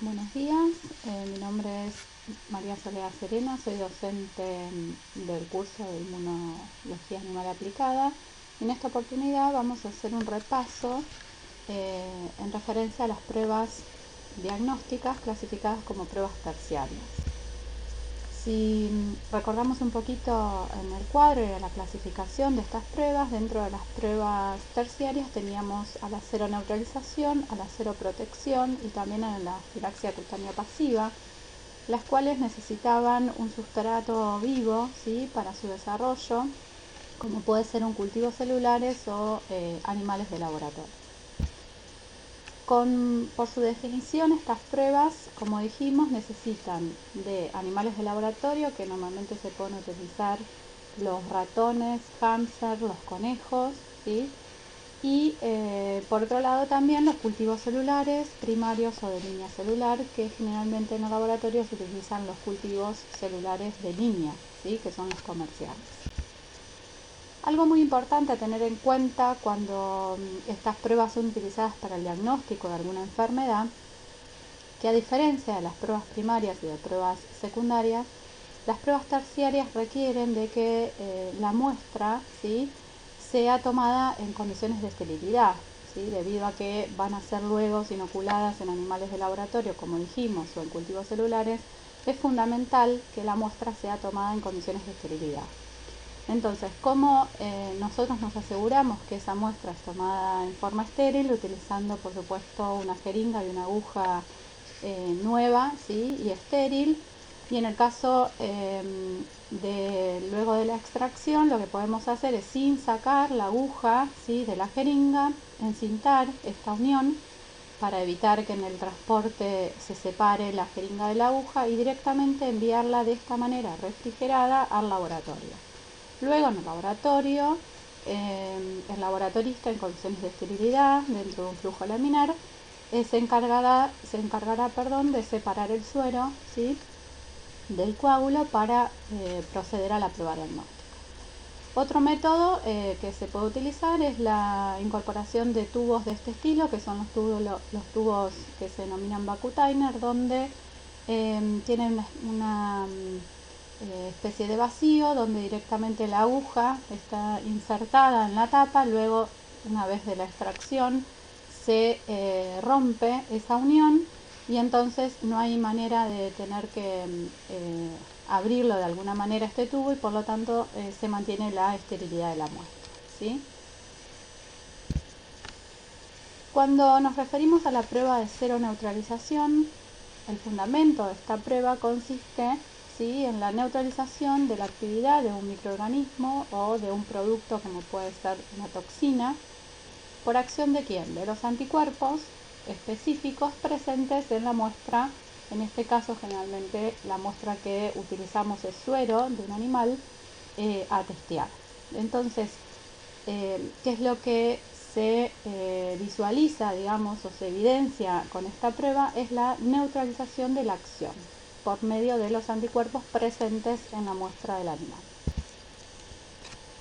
Buenos días, mi nombre es María Soledad Serena, soy docente del curso de Inmunología Animal Aplicada. En esta oportunidad vamos a hacer un repaso en referencia a las pruebas diagnósticas clasificadas como pruebas terciarias. Si recordamos un poquito en el cuadro y a la clasificación de estas pruebas, dentro de las pruebas terciarias teníamos a la seroneutralización, a la seroprotección y también a la afilaxia cutánea pasiva, las cuales necesitaban un sustrato vivo, ¿sí?, para su desarrollo, como puede ser un cultivo celulares o animales de laboratorio. Por su definición, estas pruebas, como dijimos, necesitan de animales de laboratorio, que normalmente se pueden utilizar los ratones, hámster, los conejos, ¿sí? Y por otro lado también los cultivos celulares primarios o de línea celular, que generalmente en el laboratorio se utilizan los cultivos celulares de línea, ¿sí?, que son los comerciales. Algo muy importante a tener en cuenta cuando estas pruebas son utilizadas para el diagnóstico de alguna enfermedad, que a diferencia de las pruebas primarias y de pruebas secundarias, las pruebas terciarias requieren de que la muestra, ¿sí?, sea tomada en condiciones de esterilidad, ¿sí?, debido a que van a ser luego inoculadas en animales de laboratorio, como dijimos, o en cultivos celulares. Es fundamental que la muestra sea tomada en condiciones de esterilidad. Entonces, ¿cómo nosotros nos aseguramos que esa muestra es tomada en forma estéril? Utilizando, por supuesto, una jeringa y una aguja nueva, ¿sí?, y estéril. Y en el caso luego de la extracción, lo que podemos hacer es, sin sacar la aguja, ¿sí?, de la jeringa, encintar esta unión para evitar que en el transporte se separe la jeringa de la aguja y directamente enviarla de esta manera refrigerada al laboratorio. Luego en el laboratorio, el laboratorista, en condiciones de esterilidad, dentro de un flujo laminar, se encargará de separar el suero, ¿sí?, del coágulo para proceder a la prueba diagnóstica. Otro método que se puede utilizar es la incorporación de tubos de este estilo, que son los tubos que se denominan Vacutainer, donde tienen una especie de vacío donde directamente la aguja está insertada en la tapa. Luego, una vez de la extracción, se rompe esa unión y entonces no hay manera de tener que abrirlo de alguna manera este tubo, y por lo tanto se mantiene la esterilidad de la muestra, ¿sí? Cuando nos referimos a la prueba de seroneutralización, el fundamento de esta prueba consiste, ¿sí?, en la neutralización de la actividad de un microorganismo o de un producto, como puede ser una toxina, ¿por acción de quién? De los anticuerpos específicos presentes en la muestra. En este caso, generalmente la muestra que utilizamos es suero de un animal a testear. Entonces, ¿qué es lo que se visualiza, digamos, o se evidencia con esta prueba? Es la neutralización de la acción por medio de los anticuerpos presentes en la muestra del animal.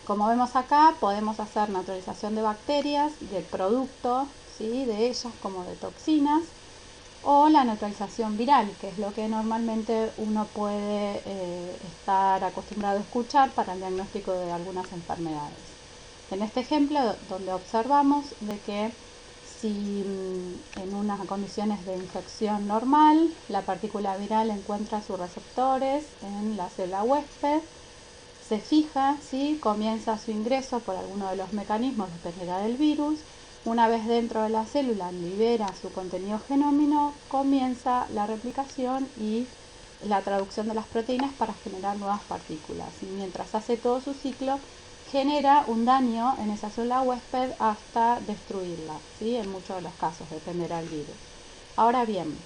Como vemos acá, podemos hacer neutralización de bacterias, del producto, ¿sí?, de ellas, como de toxinas, o la neutralización viral, que es lo que normalmente uno puede estar acostumbrado a escuchar para el diagnóstico de algunas enfermedades. En este ejemplo, donde observamos de que si en unas condiciones de infección normal, la partícula viral encuentra sus receptores en la célula huésped, se fija, ¿sí?, comienza su ingreso por alguno de los mecanismos, dependerá del virus. Una vez dentro de la célula, libera su contenido genómico, comienza la replicación y la traducción de las proteínas para generar nuevas partículas. Y mientras hace todo su ciclo, genera un daño en esa célula huésped hasta destruirla, ¿sí?, en muchos de los casos, dependerá del virus. Ahora bien,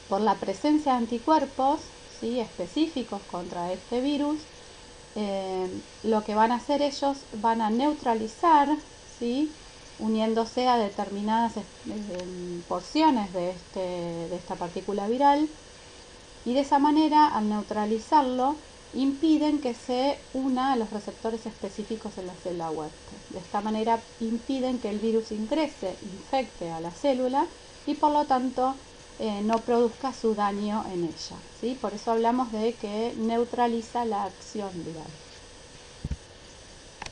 por la presencia de anticuerpos, ¿sí?, específicos contra este virus, lo que van a hacer ellos, van a neutralizar, ¿sí?, uniéndose a determinadas porciones de esta partícula viral, y de esa manera, al neutralizarlo, impiden que se una a los receptores específicos en la célula huésped. De esta manera impiden que el virus ingrese, infecte a la célula, y por lo tanto no produzca su daño en ella, ¿sí? Por eso hablamos de que neutraliza la acción viral.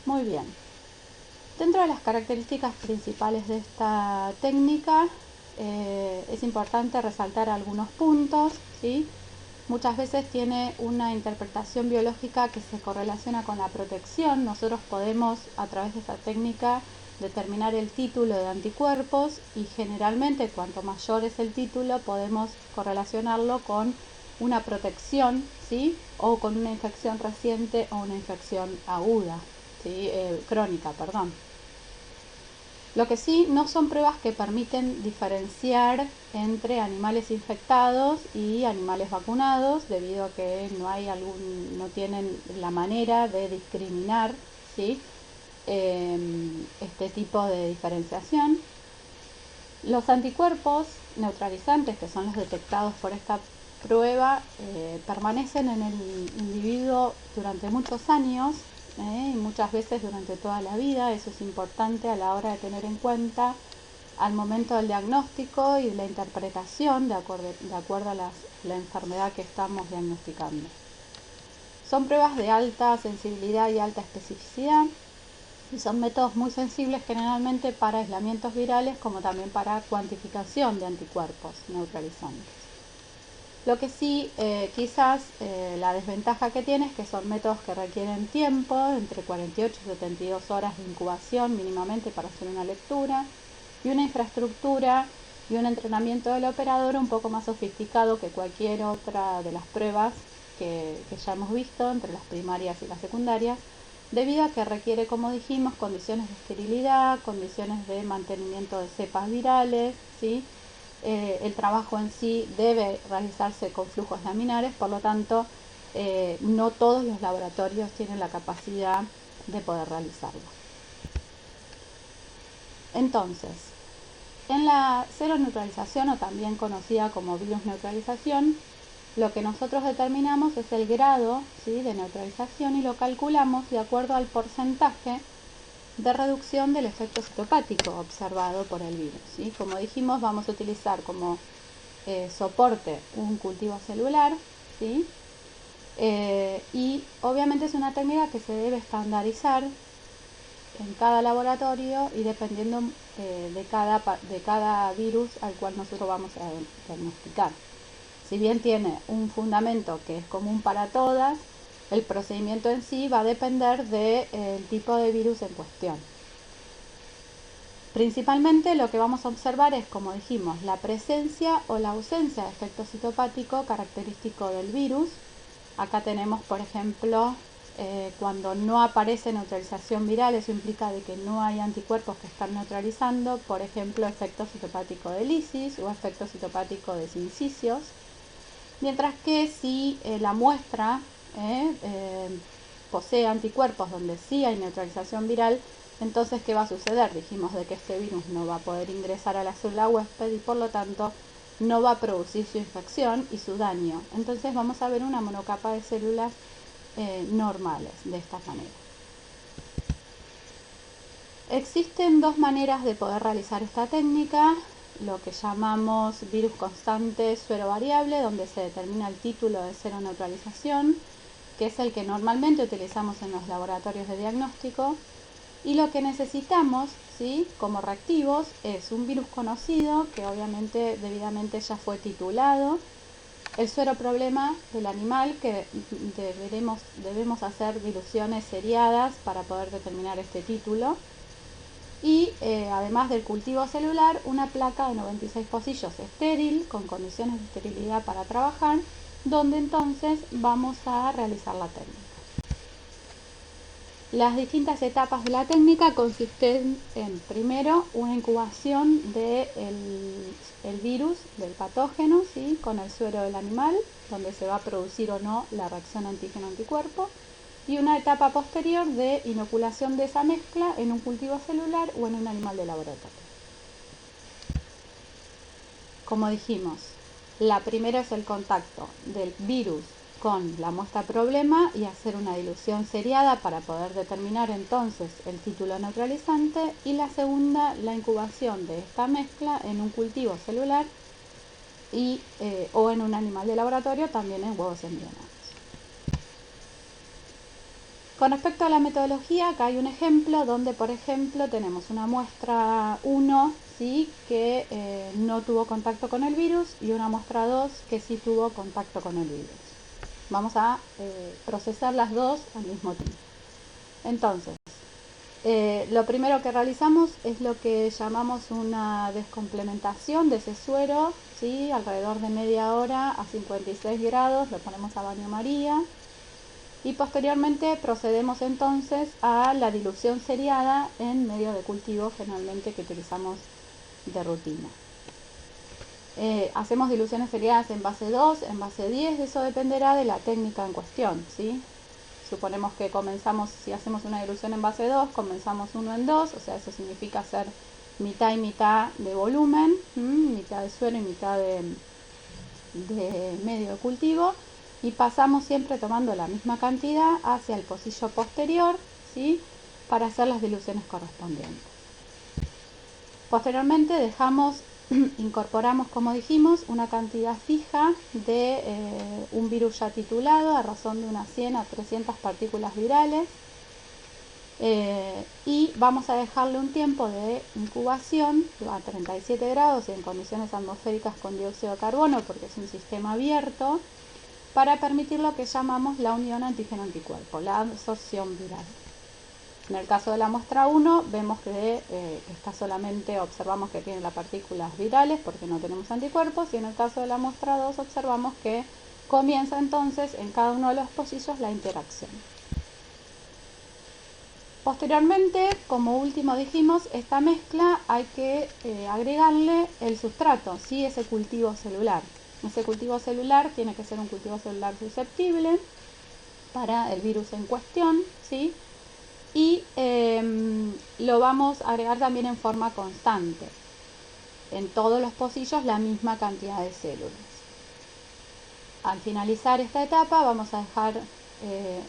Muy bien. Dentro de las características principales de esta técnica, es importante resaltar algunos puntos, ¿sí? Muchas veces tiene una interpretación biológica que se correlaciona con la protección. Nosotros podemos, a través de esta técnica, determinar el título de anticuerpos y generalmente cuanto mayor es el título podemos correlacionarlo con una protección, ¿sí? O con una infección reciente o una infección aguda, ¿sí? Crónica, perdón. Lo que sí no son pruebas que permiten diferenciar entre animales infectados y animales vacunados, debido a que no tienen la manera de discriminar, ¿sí? Este tipo de diferenciación. Los anticuerpos neutralizantes, que son los detectados por esta prueba, permanecen en el individuo durante muchos años, y muchas veces durante toda la vida. Eso es importante a la hora de tener en cuenta al momento del diagnóstico y la interpretación de acuerdo a la enfermedad que estamos diagnosticando. Son pruebas de alta sensibilidad y alta especificidad y son métodos muy sensibles generalmente para aislamientos virales como también para cuantificación de anticuerpos neutralizantes. Lo que sí, quizás la desventaja que tiene es que son métodos que requieren tiempo, entre 48 y 72 horas de incubación mínimamente para hacer una lectura, y una infraestructura y un entrenamiento del operador un poco más sofisticado que cualquier otra de las pruebas que ya hemos visto entre las primarias y las secundarias, debido a que requiere, como dijimos, condiciones de esterilidad, condiciones de mantenimiento de cepas virales, ¿sí? El trabajo en sí debe realizarse con flujos laminares, por lo tanto, no todos los laboratorios tienen la capacidad de poder realizarlo. Entonces, en la seroneutralización, o también conocida como virus neutralización, lo que nosotros determinamos es el grado, ¿sí?, de neutralización y lo calculamos de acuerdo al porcentaje de reducción del efecto citopático observado por el virus, ¿sí? Como dijimos, vamos a utilizar como soporte un cultivo celular, ¿sí? Y obviamente es una técnica que se debe estandarizar en cada laboratorio y dependiendo de cada virus al cual nosotros vamos a diagnosticar. Si bien tiene un fundamento que es común para todas, el procedimiento en sí va a depender del tipo de virus en cuestión. Principalmente lo que vamos a observar es, como dijimos, la presencia o la ausencia de efecto citopático característico del virus. Acá tenemos, por ejemplo, cuando no aparece neutralización viral, eso implica de que no hay anticuerpos que están neutralizando, por ejemplo, efecto citopático de lisis o efecto citopático de sincicios. Mientras que si la muestra posee anticuerpos donde sí hay neutralización viral, entonces ¿qué va a suceder? Dijimos de que este virus no va a poder ingresar a la célula huésped y por lo tanto no va a producir su infección y su daño. Entonces vamos a ver una monocapa de células normales de esta manera. Existen dos maneras de poder realizar esta técnica, lo que llamamos virus constante suero variable, donde se determina el título de seroneutralización, que es el que normalmente utilizamos en los laboratorios de diagnóstico, y lo que necesitamos, ¿sí?, como reactivos es un virus conocido, que obviamente debidamente ya fue titulado, el suero problema del animal, que debemos hacer diluciones seriadas para poder determinar este título, y además del cultivo celular, una placa de 96 pocillos estéril, con condiciones de esterilidad para trabajar, donde entonces vamos a realizar la técnica. Las distintas etapas de la técnica consisten en, primero, una incubación del virus, del patógeno, ¿sí?, con el suero del animal, donde se va a producir o no la reacción antígeno-anticuerpo, y una etapa posterior de inoculación de esa mezcla en un cultivo celular o en un animal de laboratorio. Como dijimos, la primera es el contacto del virus con la muestra problema y hacer una dilución seriada para poder determinar entonces el título neutralizante, y la segunda, la incubación de esta mezcla en un cultivo celular y, o en un animal de laboratorio, también en huevos embrionados. Con respecto a la metodología, acá hay un ejemplo donde, por ejemplo, tenemos una muestra 1, ¿sí?, que no tuvo contacto con el virus, y una muestra 2 que sí tuvo contacto con el virus. Vamos a procesar las dos al mismo tiempo. Entonces, lo primero que realizamos es lo que llamamos una descomplementación de ese suero, ¿sí?, alrededor de media hora a 56 grados, lo ponemos a baño María. Y posteriormente procedemos entonces a la dilución seriada en medio de cultivo, generalmente que utilizamos de rutina. Hacemos diluciones seriadas en base 2, en base 10, eso dependerá de la técnica en cuestión, ¿sí? Suponemos que comenzamos, si hacemos una dilución en base 2, comenzamos 1 en 2, o sea, eso significa hacer mitad y mitad de volumen, mitad de suero y mitad de medio de cultivo, y pasamos siempre tomando la misma cantidad hacia el pocillo posterior, ¿sí?, para hacer las diluciones correspondientes. Posteriormente incorporamos, como dijimos, una cantidad fija de un virus ya titulado a razón de unas 100 a 300 partículas virales, y vamos a dejarle un tiempo de incubación a 37 grados y en condiciones atmosféricas con dióxido de carbono, porque es un sistema abierto, para permitir lo que llamamos la unión antígeno-anticuerpo, la absorción viral. En el caso de la muestra 1 vemos que observamos que tiene las partículas virales porque no tenemos anticuerpos, y en el caso de la muestra 2 observamos que comienza entonces en cada uno de los pocillos la interacción. Posteriormente, como último dijimos, esta mezcla hay que agregarle el sustrato, ¿sí?, ese cultivo celular. Ese cultivo celular tiene que ser un cultivo celular susceptible para el virus en cuestión, ¿sí?, y lo vamos a agregar también en forma constante. En todos los pocillos la misma cantidad de células. Al finalizar esta etapa vamos a dejar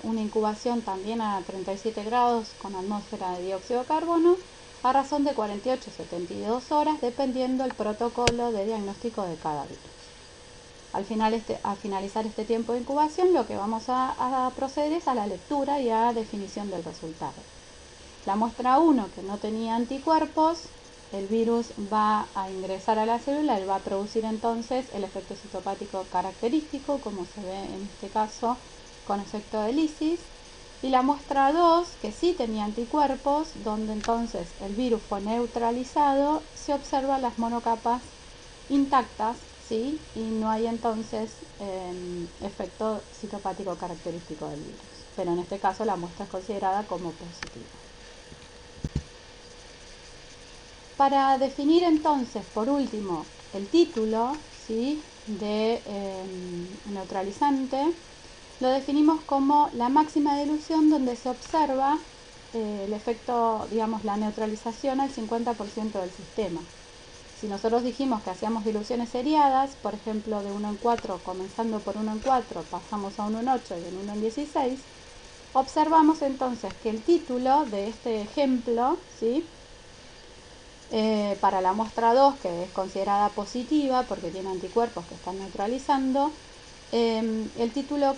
una incubación también a 37 grados con atmósfera de dióxido de carbono a razón de 48 a 72 horas, dependiendo del protocolo de diagnóstico de cada virus. Al finalizar este tiempo de incubación, lo que vamos a proceder es a la lectura y a definición del resultado. La muestra 1, que no tenía anticuerpos, el virus va a ingresar a la célula y va a producir entonces el efecto citopático característico, como se ve en este caso con efecto de lisis. Y la muestra 2, que sí tenía anticuerpos, donde entonces el virus fue neutralizado, se observan las monocapas intactas, ¿sí?, y no hay entonces efecto citopático característico del virus. Pero en este caso la muestra es considerada como positiva. Para definir entonces, por último, el título, ¿sí?, de neutralizante, lo definimos como la máxima dilución donde se observa el efecto, digamos, la neutralización al 50% del sistema. Si nosotros dijimos que hacíamos diluciones seriadas, por ejemplo, de 1 en 4, comenzando por 1 en 4, pasamos a 1 en 8 y en 1 en 16, observamos entonces que el título de este ejemplo, ¿sí?, para la muestra 2, que es considerada positiva porque tiene anticuerpos que están neutralizando, el título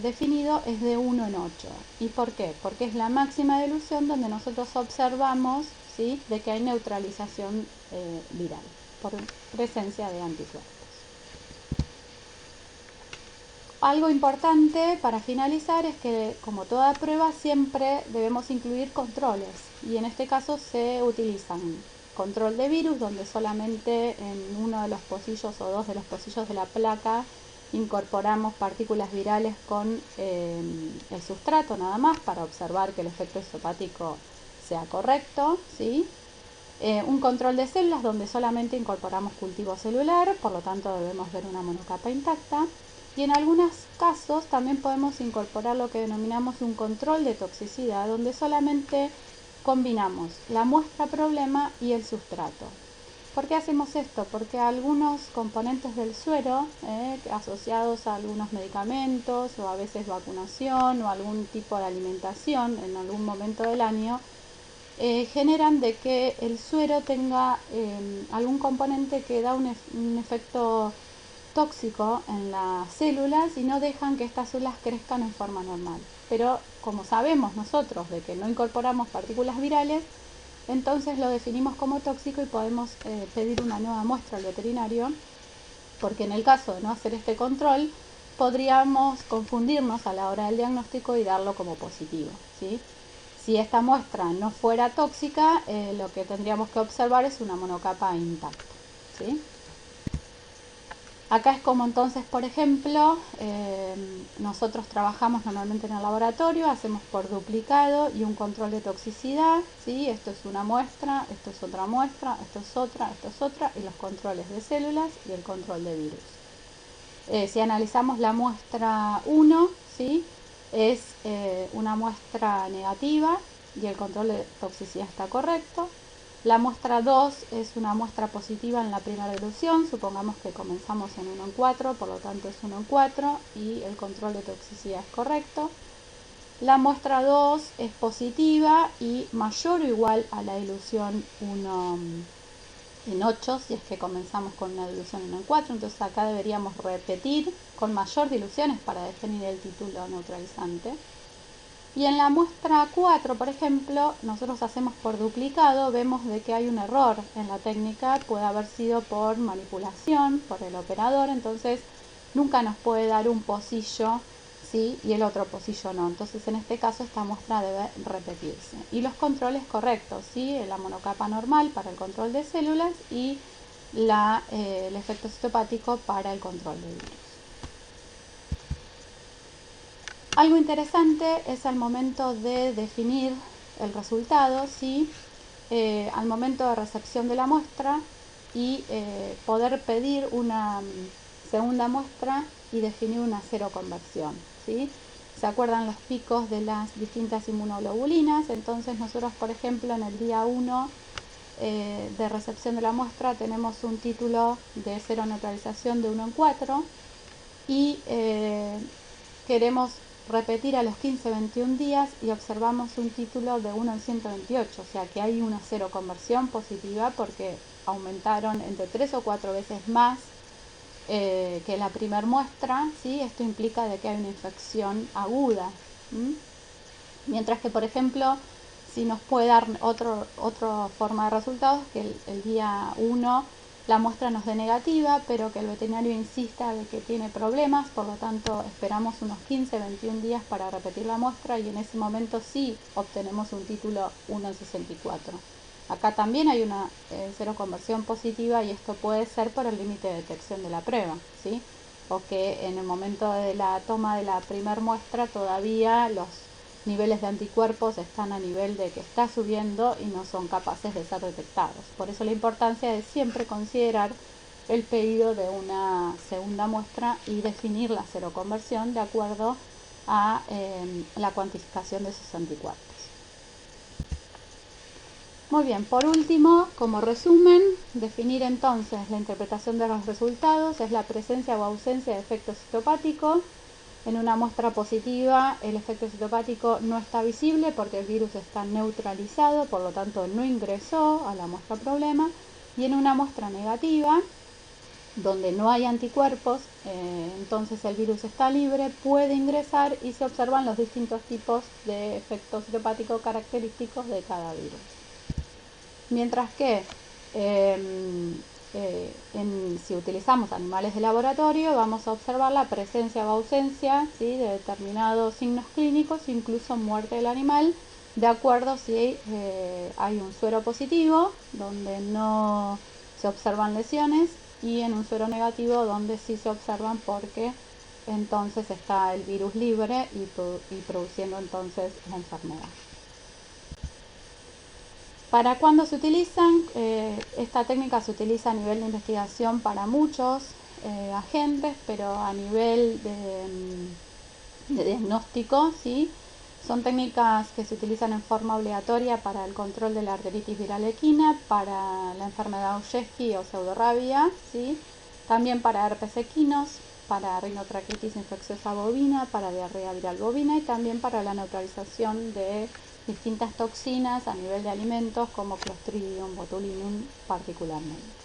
definido es de 1 en 8. ¿Y por qué? Porque es la máxima dilución donde nosotros observamos, ¿sí?, de que hay neutralización viral por presencia de anticuerpos. Algo importante para finalizar es que, como toda prueba, siempre debemos incluir controles, y en este caso se utilizan control de virus, donde solamente en uno de los pocillos o dos de los pocillos de la placa incorporamos partículas virales con el sustrato nada más, para observar que el efecto isopático sea correcto, ¿sí? Un control de células, donde solamente incorporamos cultivo celular, por lo tanto debemos ver una monocapa intacta. Y en algunos casos también podemos incorporar lo que denominamos un control de toxicidad, donde solamente combinamos la muestra problema y el sustrato. ¿Por qué hacemos esto? Porque algunos componentes del suero, asociados a algunos medicamentos o a veces vacunación o algún tipo de alimentación en algún momento del año, generan de que el suero tenga algún componente que da un efecto tóxico en las células y no dejan que estas células crezcan en forma normal. Pero como sabemos nosotros de que no incorporamos partículas virales, entonces lo definimos como tóxico y podemos pedir una nueva muestra al veterinario, porque en el caso de no hacer este control, podríamos confundirnos a la hora del diagnóstico y darlo como positivo, ¿sí? Si esta muestra no fuera tóxica, lo que tendríamos que observar es una monocapa intacta, ¿sí? Acá es como entonces, por ejemplo, nosotros trabajamos normalmente en el laboratorio, hacemos por duplicado y un control de toxicidad, ¿sí? Esto es una muestra, esto es otra muestra, esto es otra, y los controles de células y el control de virus. Si analizamos la muestra 1, ¿sí? Es una muestra negativa y el control de toxicidad está correcto. La muestra 2 es una muestra positiva en la primera dilución, supongamos que comenzamos en 1 en 4, por lo tanto es 1 en 4 y el control de toxicidad es correcto. La muestra 2 es positiva y mayor o igual a la dilución 1 en 8, si es que comenzamos con una dilución 1 en 4, entonces acá deberíamos repetir con mayor diluciones para definir el título neutralizante. Y en la muestra 4, por ejemplo, nosotros hacemos por duplicado, vemos de que hay un error en la técnica, puede haber sido por manipulación, por el operador, entonces nunca nos puede dar un pocillo, ¿sí? Y el otro pocillo no, entonces en este caso esta muestra debe repetirse. Y los controles correctos, ¿sí? La monocapa normal para el control de células y el efecto citopático para el control de virus. Algo interesante es al momento de definir el resultado, ¿sí? Al momento de recepción de la muestra y poder pedir una segunda muestra y definir una seroconversión, ¿sí? ¿Se acuerdan los picos de las distintas inmunoglobulinas? Entonces nosotros, por ejemplo, en el día 1 de recepción de la muestra tenemos un título de seroneutralización de 1 en 4 y queremos repetir a los 15-21 días y observamos un título de 1 en 128, o sea que hay una seroconversión positiva porque aumentaron entre 3 o 4 veces más que la primera muestra, ¿sí? Esto implica de que hay una infección aguda. Mientras que, por ejemplo, si nos puede dar otra forma de resultados, que el día 1 la muestra nos dé negativa, pero que el veterinario insista de que tiene problemas, por lo tanto esperamos unos 15-21 días para repetir la muestra y en ese momento sí obtenemos un título 1 en 64. Acá también hay una seroconversión positiva y esto puede ser por el límite de detección de la prueba, ¿sí? O que en el momento de la toma de la primera muestra todavía los niveles de anticuerpos están a nivel de que está subiendo y no son capaces de ser detectados. Por eso la importancia de siempre considerar el pedido de una segunda muestra y definir la seroconversión de acuerdo a la cuantificación de esos anticuerpos. Muy bien, por último, como resumen, definir entonces la interpretación de los resultados es la presencia o ausencia de efecto citopático. En una muestra positiva, el efecto citopático no está visible porque el virus está neutralizado, por lo tanto no ingresó a la muestra problema. Y en una muestra negativa, donde no hay anticuerpos, entonces el virus está libre, puede ingresar y se observan los distintos tipos de efecto citopático característicos de cada virus. Mientras que si utilizamos animales de laboratorio vamos a observar la presencia o ausencia, ¿sí? de determinados signos clínicos, incluso muerte del animal, de acuerdo si hay un suero positivo donde no se observan lesiones y en un suero negativo donde sí se observan porque entonces está el virus libre y produciendo entonces la enfermedad. ¿Para cuándo se utilizan? Esta técnica se utiliza a nivel de investigación para muchos agentes, pero a nivel de diagnóstico, ¿sí? Son técnicas que se utilizan en forma obligatoria para el control de la arteritis viral equina, para la enfermedad Auschwitz o pseudorrabia, ¿sí? También para herpes equinos, para rinotraqueitis infecciosa bovina, para diarrea viral bovina y también para la neutralización de distintas toxinas a nivel de alimentos como Clostridium botulinum particularmente.